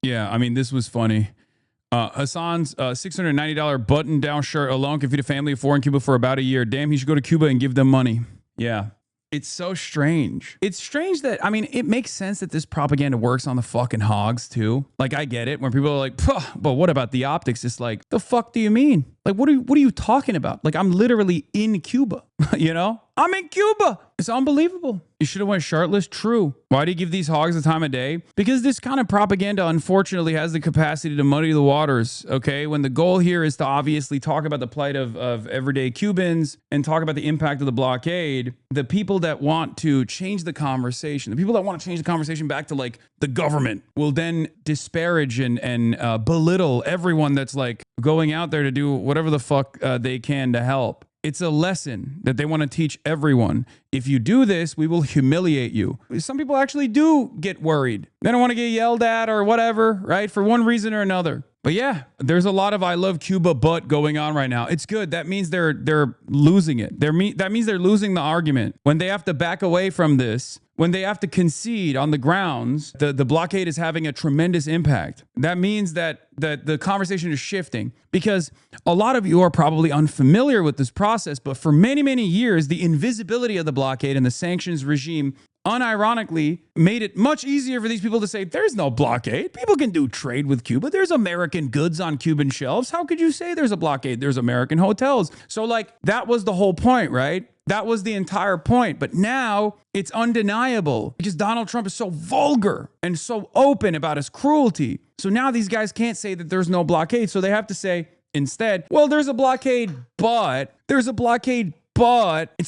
Yeah, I mean, this was funny. Hasan's $690 button-down shirt alone can feed a family of four in Cuba for about a year. Damn, he should go to Cuba and give them money. Yeah. It's so strange. It's strange that, I mean, it makes sense that this propaganda works on the fucking hogs too. Like, I get it when people are like, but what about the optics? It's like, the fuck do you mean? Like, what are you talking about? Like, I'm literally in Cuba, you know? I'm in Cuba. It's unbelievable. You should have went shirtless. True. Why do you give these hogs the time of day? Because this kind of propaganda, unfortunately, has the capacity to muddy the waters, okay? When the goal here is to obviously talk about the plight of everyday Cubans and talk about the impact of the blockade, the people that want to change the conversation, the people that want to change the conversation back to, like, the government will then disparage and belittle everyone that's, like, going out there to do whatever the fuck they can to help. It's a lesson that they want to teach everyone. If you do this, we will humiliate you. Some people actually do get worried. They don't want to get yelled at or whatever, right? For one reason or another. But yeah, there's a lot of I love Cuba but going on right now. It's good. That means they're losing it. That means they're losing the argument. When they have to back away from this, when they have to concede on the grounds, the blockade is having a tremendous impact. That means that the conversation is shifting, because a lot of you are probably unfamiliar with this process, but for many, many years, the invisibility of the blockade and the sanctions regime unironically made it much easier for these people to say, there's no blockade. People can do trade with Cuba. There's American goods on Cuban shelves. How could you say there's a blockade? There's American hotels. So, like, that was the whole point, right? That was the entire point. But now it's undeniable because Donald Trump is so vulgar and so open about his cruelty. So now these guys can't say that there's no blockade. So they have to say instead, well, there's a blockade, but it's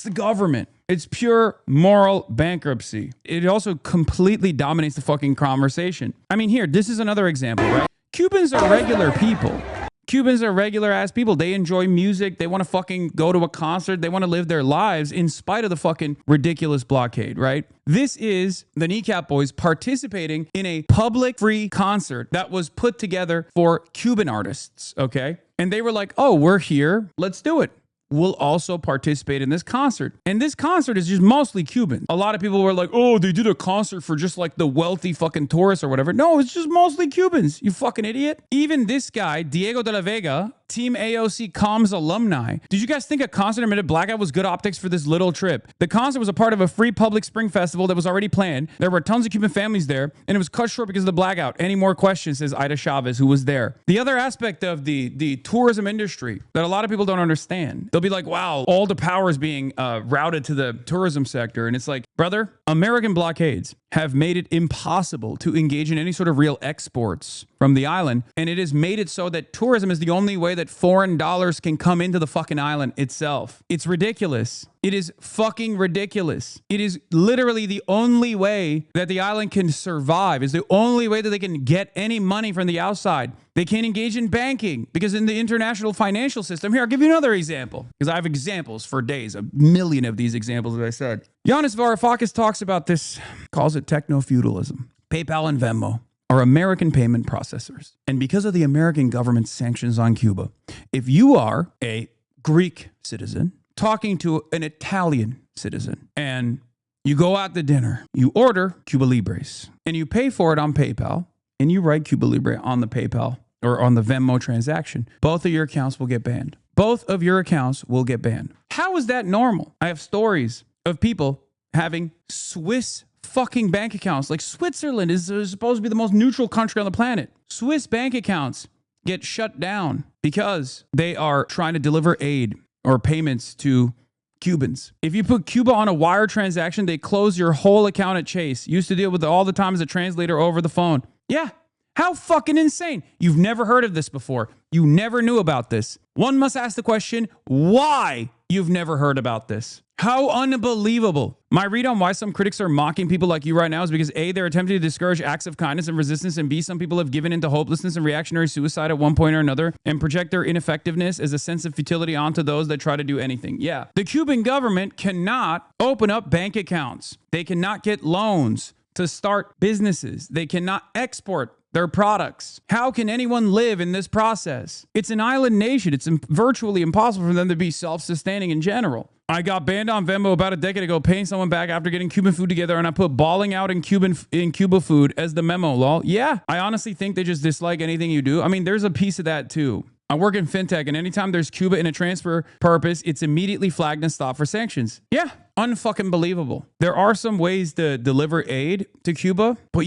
the government. It's pure moral bankruptcy. It also completely dominates the fucking conversation. I mean, here, this is another example, right? Cubans are regular people. Cubans are regular ass people. They enjoy music. They want to fucking go to a concert. They want to live their lives in spite of the fucking ridiculous blockade, right? This is the Kneecap Boys participating in a public free concert that was put together for Cuban artists, okay? And they were like, oh, we're here. Let's do it. Will also participate in this concert. And this concert is just mostly Cuban. A lot of people were like, oh, they did a concert for just like the wealthy fucking tourists or whatever. No, it's just mostly Cubans, you fucking idiot. Even this guy, Diego de la Vega, Team AOC Comms alumni. Did you guys think a concert amid blackout was good optics for this little trip? The concert was a part of a free public spring festival that was already planned. There were tons of Cuban families there, and it was cut short because of the blackout. Any more questions, says Ida Chavez, who was there. The other aspect of the tourism industry that a lot of people don't understand, they'll be like, wow, all the power is being routed to the tourism sector. And it's like, brother, American blockades have made it impossible to engage in any sort of real exports from the island. And it has made it so that tourism is the only way that foreign dollars can come into the fucking island itself. It's ridiculous. It is fucking ridiculous. It is literally the only way that the island can survive. Is the only way that they can get any money from the outside. They can't engage in banking because in the international financial system, here, I'll give you another example because I have examples for days, a million of these examples, as I said. Yanis Varoufakis talks about this, calls it techno-feudalism. PayPal and Venmo are American payment processors. And because of the American government's sanctions on Cuba, if you are a Greek citizen talking to an Italian citizen and you go out to dinner, you order Cuba Libres and you pay for it on PayPal and you write Cuba Libre on the PayPal or on the Venmo transaction, both of your accounts will get banned. Both of your accounts will get banned. How is that normal? I have stories of people having Swiss fucking bank accounts. Like Switzerland is supposed to be the most neutral country on the planet. Swiss bank accounts get shut down because they are trying to deliver aid or payments to Cubans. If you put Cuba on a wire transaction, they close your whole account at Chase. Used to deal with it all the time as a translator over the phone. Yeah. How fucking insane. You've never heard of this before. You never knew about this. One must ask the question, why you've never heard about this? How unbelievable. My read on why some critics are mocking people like you right now is because A, they're attempting to discourage acts of kindness and resistance, and B, some people have given into hopelessness and reactionary suicide at one point or another and project their ineffectiveness as a sense of futility onto those that try to do anything. Yeah. The Cuban government cannot open up bank accounts. They cannot get loans to start businesses. They cannot export their products. How can anyone live in this process? It's an island nation. It's virtually impossible for them to be self-sustaining in general. I got banned on Venmo about a decade ago, paying someone back after getting Cuban food together, and I put balling out in Cuba food as the memo, lol. Yeah, I honestly think they just dislike anything you do. I mean, there's a piece of that too. I work in fintech, and anytime there's Cuba in a transfer purpose, it's immediately flagged and stopped for sanctions. Yeah, unfucking believable. There are some ways to deliver aid to Cuba, but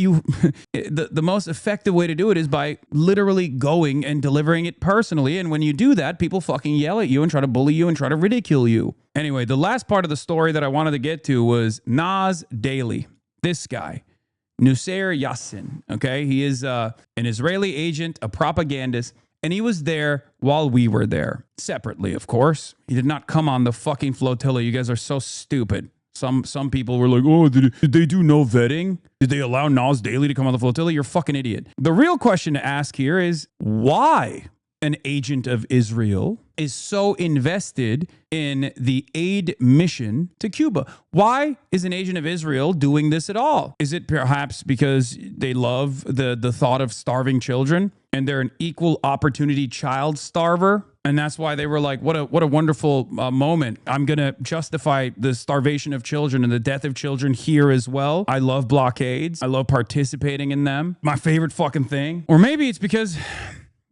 the most effective way to do it is by literally going and delivering it personally. And when you do that, people fucking yell at you and try to bully you and try to ridicule you. Anyway, the last part of the story that I wanted to get to was Nas Daily. This guy, Nusayr Yassin, okay? He is an Israeli agent, a propagandist. And he was there while we were there. Separately, of course. He did not come on the fucking flotilla. You guys are so stupid. Some people were like, oh, did they do no vetting? Did they allow Nas Daily to come on the flotilla? You're a fucking idiot. The real question to ask here is why an agent of Israel is so invested in the aid mission to Cuba. Why is an agent of Israel doing this at all? Is it perhaps because they love the thought of starving children and they're an equal opportunity child starver? And that's why they were like, what a wonderful moment. I'm going to justify the starvation of children and the death of children here as well. I love blockades. I love participating in them. My favorite fucking thing. Or maybe it's because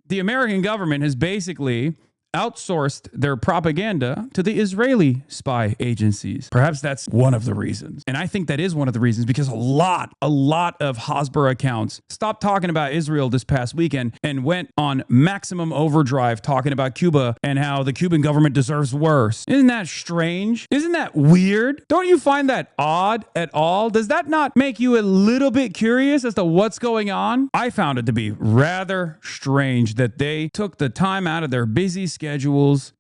the American government has basically outsourced their propaganda to the Israeli spy agencies. Perhaps that's one of the reasons. And I think that is one of the reasons because a lot of Hasbara accounts stopped talking about Israel this past weekend and went on maximum overdrive talking about Cuba and how the Cuban government deserves worse. Isn't that strange? Isn't that weird? Don't you find that odd at all? Does that not make you a little bit curious as to what's going on? I found it to be rather strange that they took the time out of their busy schedules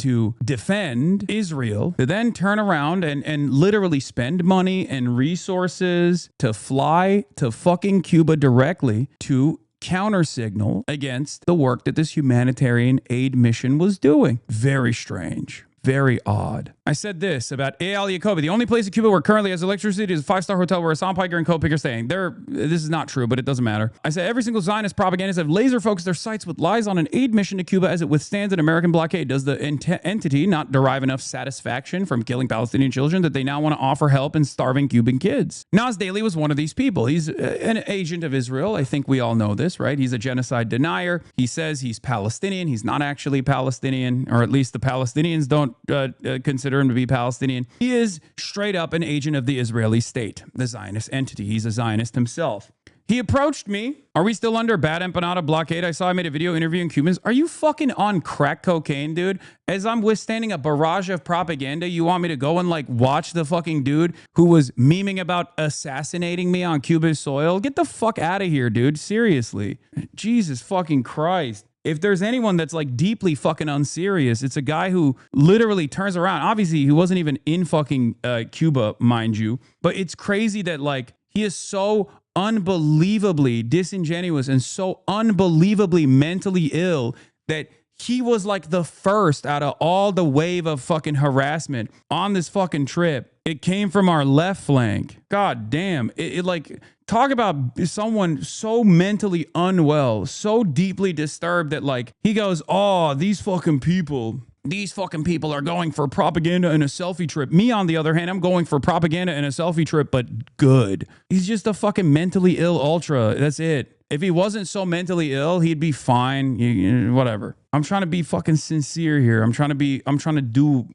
to defend Israel, to then turn around and literally spend money and resources to fly to fucking Cuba directly to counter signal against the work that this humanitarian aid mission was doing. Very strange. Very odd. I said this about Eyal Yacobi. The only place in Cuba where currently has electricity is a 5-star hotel where Hassan Piker and co-picker are staying. This is not true, but it doesn't matter. I said every single Zionist propagandists have laser focused their sights with lies on an aid mission to Cuba as it withstands an American blockade. Does the entity not derive enough satisfaction from killing Palestinian children that they now want to offer help in starving Cuban kids? Nas Daily was one of these people. He's an agent of Israel. I think we all know this, right? He's a genocide denier. He says he's Palestinian. He's not actually Palestinian, or at least the Palestinians don't consider him to be Palestinian. He is straight up an agent of the Israeli state, the Zionist entity. He's a Zionist himself. He approached me. Are we still under bad empanada blockade? I made a video interviewing Cubans. Are you fucking on crack cocaine, dude? As I'm withstanding a barrage of propaganda, you want me to go and like watch the fucking dude who was memeing about assassinating me on Cuban soil? Get the fuck out of here, dude. Seriously. Jesus fucking Christ. If there's anyone that's like deeply fucking unserious, it's a guy who literally turns around. Obviously, he wasn't even in fucking Cuba, mind you. But it's crazy that like he is so unbelievably disingenuous and so unbelievably mentally ill that he was like the first out of all the wave of fucking harassment on this fucking trip. It came from our left flank. God damn. It like, talk about someone so mentally unwell, so deeply disturbed that like, he goes, oh, these fucking people are going for propaganda and a selfie trip. Me, on the other hand, I'm going for propaganda and a selfie trip, but good. He's just a fucking mentally ill ultra. That's it. If he wasn't so mentally ill, he'd be fine. Whatever. I'm trying to be fucking sincere here. I'm trying to do,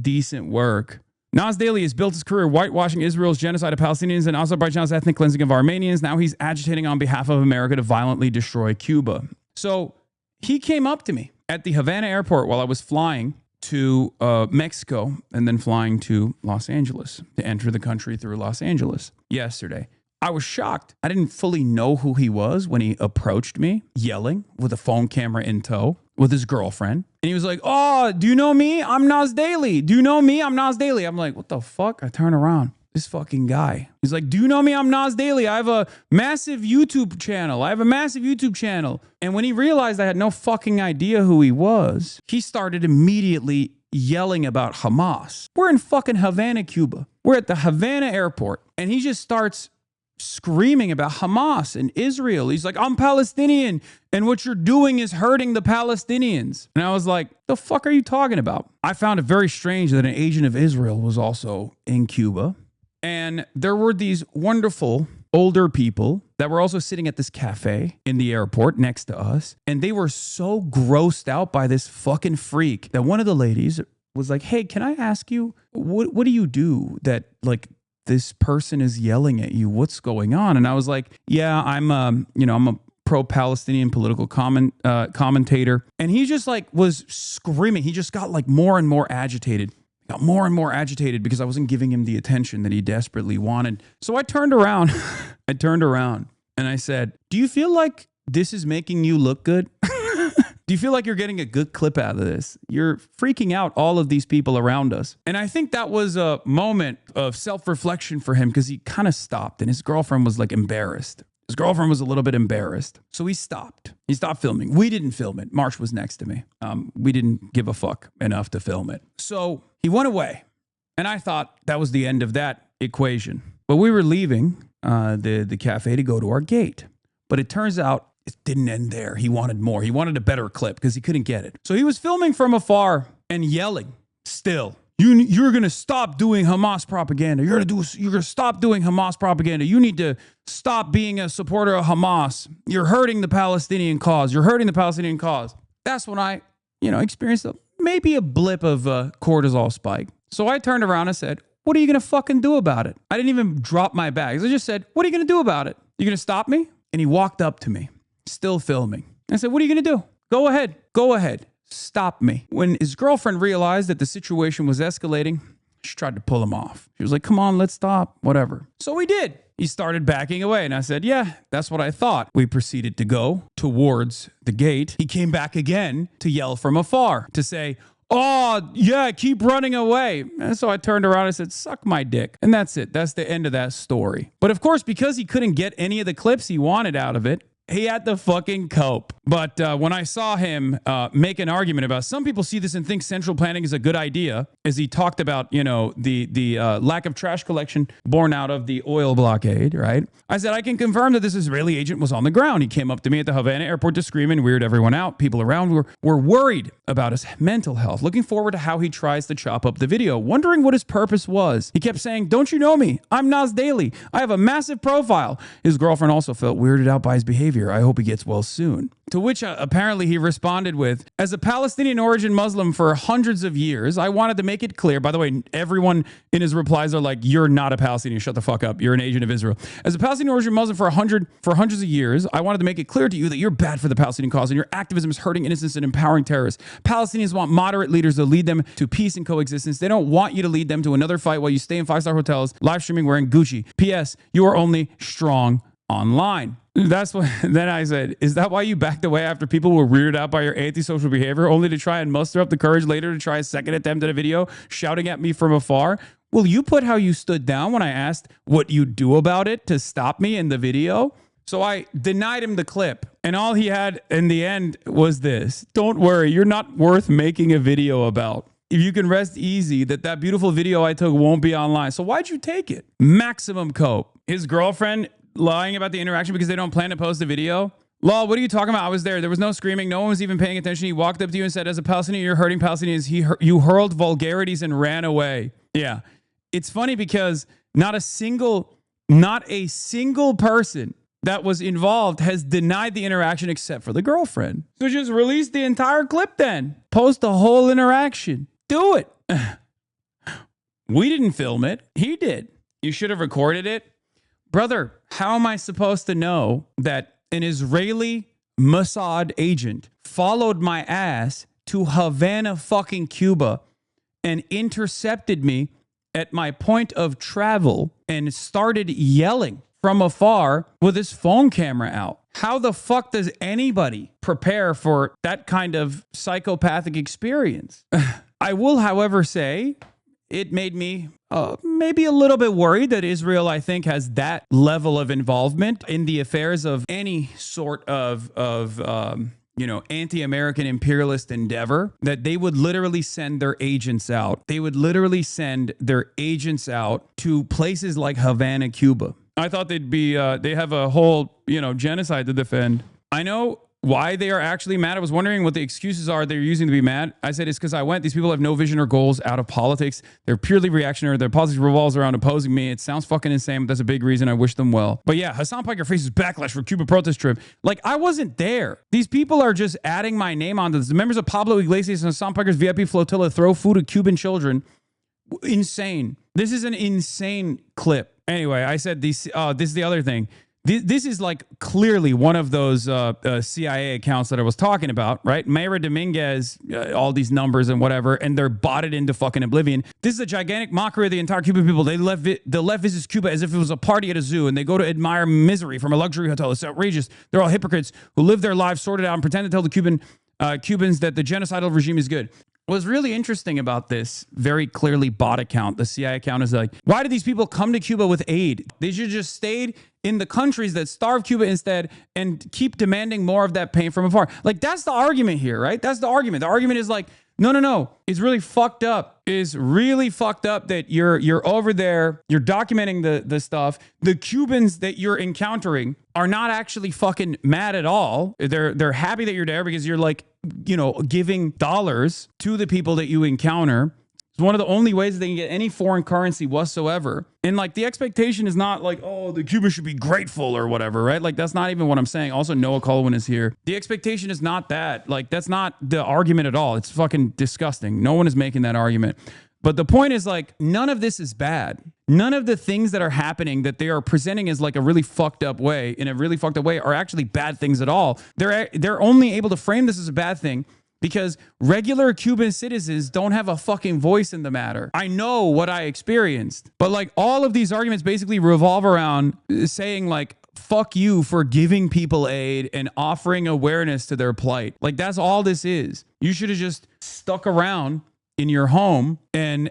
decent work. Nas Daily has built his career whitewashing Israel's genocide of Palestinians and Azerbaijan's ethnic cleansing of Armenians. Now he's agitating on behalf of America to violently destroy Cuba. So he came up to me at the Havana airport while I was flying to Mexico and then flying to Los Angeles to enter the country through Los Angeles yesterday. I was shocked. I didn't fully know who he was when he approached me, yelling with a phone camera in tow with his girlfriend. And he was like, oh, do you know me? I'm Nas Daily. Do you know me? I'm Nas Daily. I'm like, what the fuck? I turn around. This fucking guy. He's like, do you know me? I'm Nas Daily. I have a massive YouTube channel. And when he realized I had no fucking idea who he was, he started immediately yelling about Hamas. We're in fucking Havana, Cuba. We're at the Havana airport. And he just starts screaming about Hamas and Israel. He's like, I'm Palestinian, and what you're doing is hurting the Palestinians. And I was like, the fuck are you talking about? I found it very strange that an agent of Israel was also in Cuba. And there were these wonderful older people that were also sitting at this cafe in the airport next to us. And they were so grossed out by this fucking freak that one of the ladies was like, hey, can I ask you, what do you do that like this person is yelling at you? What's going on? And I was like, yeah, I'm a pro-Palestinian political commentator. And he just like was screaming. He just got like more and more agitated. Got more and more agitated because I wasn't giving him the attention that he desperately wanted. So I turned around. And I said, do you feel like this is making you look good? Do you feel like you're getting a good clip out of this? You're freaking out all of these people around us. And I think that was a moment of self-reflection for him because he kind of stopped and his girlfriend was like embarrassed. His girlfriend was a little bit embarrassed. So he stopped. He stopped filming. We didn't film it. Marsh was next to me. We didn't give a fuck enough to film it. So he went away. And I thought that was the end of that equation. But we were leaving the cafe to go to our gate. But it turns out it didn't end there. He wanted more. He wanted a better clip because he couldn't get it. So he was filming from afar and yelling still. You're going to stop doing Hamas propaganda. You're going to stop doing Hamas propaganda. You need to stop being a supporter of Hamas. You're hurting the Palestinian cause. You're hurting the Palestinian cause. That's when I, experienced maybe a blip of cortisol spike. So I turned around and said, what are you going to fucking do about it? I didn't even drop my bags. I just said, what are you going to do about it? You going to stop me? And he walked up to me, still filming. I said, what are you going to do? Go ahead. Stop me. When his girlfriend realized that the situation was escalating, she tried to pull him off. She was like, come on, let's stop, whatever. So we did. He started backing away. And I said, yeah, that's what I thought. We proceeded to go towards the gate. He came back again to yell from afar, to say, oh, yeah, keep running away. And so I turned around and said, suck my dick. And that's it. That's the end of that story. But of course, because he couldn't get any of the clips he wanted out of it, he had to fucking cope. But when I saw him make an argument about, some people see this and think central planning is a good idea, as he talked about, the lack of trash collection born out of the oil blockade, right? I said, I can confirm that this Israeli agent was on the ground. He came up to me at the Havana airport to scream and weird everyone out. People around were worried about his mental health, looking forward to how he tries to chop up the video, wondering what his purpose was. He kept saying, don't you know me? I'm Nas Daily. I have a massive profile. His girlfriend also felt weirded out by his behavior. I hope he gets well soon. To which apparently he responded with, as a Palestinian origin Muslim for hundreds of years, I wanted to make it clear. By the way, everyone in his replies are like, you're not a Palestinian. Shut the fuck up. You're an agent of Israel. As a Palestinian origin Muslim for hundreds of years, I wanted to make it clear to you that you're bad for the Palestinian cause and your activism is hurting innocents and empowering terrorists. Palestinians want moderate leaders to lead them to peace and coexistence. They don't want you to lead them to another fight while you stay in five-star hotels, live streaming wearing Gucci. P.S. You are only strong online. That's what, then I said, is that why you backed away after people were weirded out by your antisocial behavior, only to try and muster up the courage later to try a second attempt at a video shouting at me from afar? Will you put how you stood down when I asked what you do about it to stop me in the video? So I denied him the clip, and all he had in the end was this: don't worry, you're not worth making a video about. If you can rest easy that beautiful video I took won't be online. So why'd you take it? Maximum cope. His girlfriend lying about the interaction because they don't plan to post a video. Lol, what are you talking about? I was there. There was no screaming. No one was even paying attention. He walked up to you and said, as a Palestinian, you're hurting Palestinians. You hurled vulgarities and ran away. Yeah. It's funny because not a single person that was involved has denied the interaction except for the girlfriend. So just release the entire clip then. Post the whole interaction. Do it. We didn't film it. He did. You should have recorded it. Brother, how am I supposed to know that an Israeli Mossad agent followed my ass to Havana fucking Cuba and intercepted me at my point of travel and started yelling from afar with his phone camera out? How the fuck does anybody prepare for that kind of psychopathic experience? I will, however, say it made me maybe a little bit worried that Israel, I think, has that level of involvement in the affairs of any sort of anti-American imperialist endeavor, that they would literally send their agents out. They would literally send their agents out to places like Havana, Cuba. I thought they'd be, they have a whole, genocide to defend. I know why they are actually mad. I was wondering what the excuses are they're using to be mad. I said, it's because I went. These people have no vision or goals out of politics. They're purely reactionary. Their politics revolves around opposing me. It sounds fucking insane, but that's a big reason. I wish them well. But yeah, Hasan Piker faces backlash for Cuba protest trip. Like, I wasn't there. These people are just adding my name onto this. The members of Pablo Iglesias and Hasan Piker's VIP flotilla throw food at Cuban children. Insane. This is an insane clip. Anyway, I said this is the other thing. This is like clearly one of those CIA accounts that I was talking about, right? Mayra Dominguez, all these numbers and whatever, and they're botted into fucking oblivion. This is a gigantic mockery of the entire Cuban people. The left visits Cuba as if it was a party at a zoo, and they go to admire misery from a luxury hotel. It's outrageous. They're all hypocrites who live their lives sorted out and pretend to tell the Cubans that the genocidal regime is good. What's really interesting about this very clearly bot account, the CIA account, is like, why did these people come to Cuba with aid? They should just stayed in the countries that starve Cuba instead and keep demanding more of that pain from afar. Like, that's the argument here, right? That's the argument. The argument is like, no. It's really fucked up. It's really fucked up that you're over there, you're documenting the stuff. The Cubans that you're encountering are not actually fucking mad at all. They're happy that you're there because you're like, giving dollars to the people that you encounter. It's one of the only ways that they can get any foreign currency whatsoever. And like, the expectation is not like, oh, the Cubans should be grateful or whatever, right? Like, that's not even what I'm saying. Also, Noah Colwyn is here. The expectation is not that. Like, that's not the argument at all. It's fucking disgusting. No one is making that argument. But the point is, like, none of this is bad. None of the things that are happening that they are presenting as like a really fucked up way, in a really fucked up way, are actually bad things at all. They're only able to frame this as a bad thing because regular Cuban citizens don't have a fucking voice in the matter. I know what I experienced, but like, all of these arguments basically revolve around saying like, fuck you for giving people aid and offering awareness to their plight. Like, that's all this is. You should have just stuck around in your home and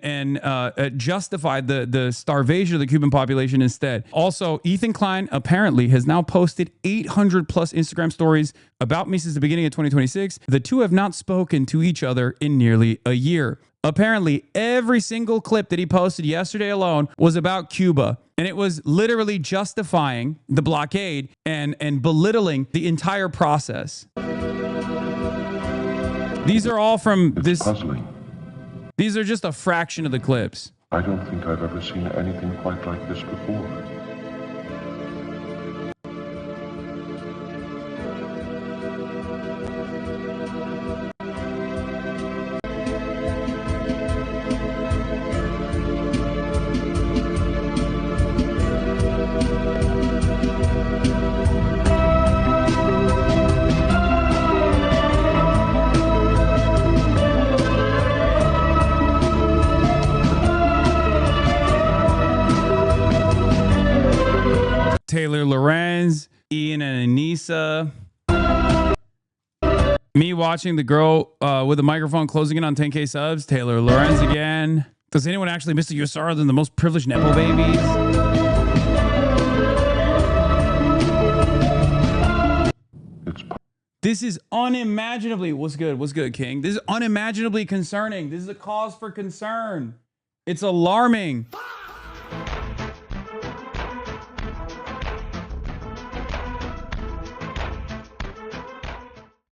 justified the starvation of the Cuban population instead. Also, Ethan Klein apparently has now posted 800 plus Instagram stories about me since the beginning of 2026. The two have not spoken to each other in nearly a year. Apparently, every single clip that he posted yesterday alone was about Cuba. And it was literally justifying the blockade and belittling the entire process. These are all from this. Puzzling. These are just a fraction of the clips. I don't think I've ever seen anything quite like this before. Taylor Lorenz, Ian and Anissa. Me watching the girl with a microphone closing in on 10K subs. Taylor Lorenz again. Does anyone actually miss the USR than the most privileged Nepo babies? This is unimaginably, what's good, King? This is unimaginably concerning. This is a cause for concern. It's alarming.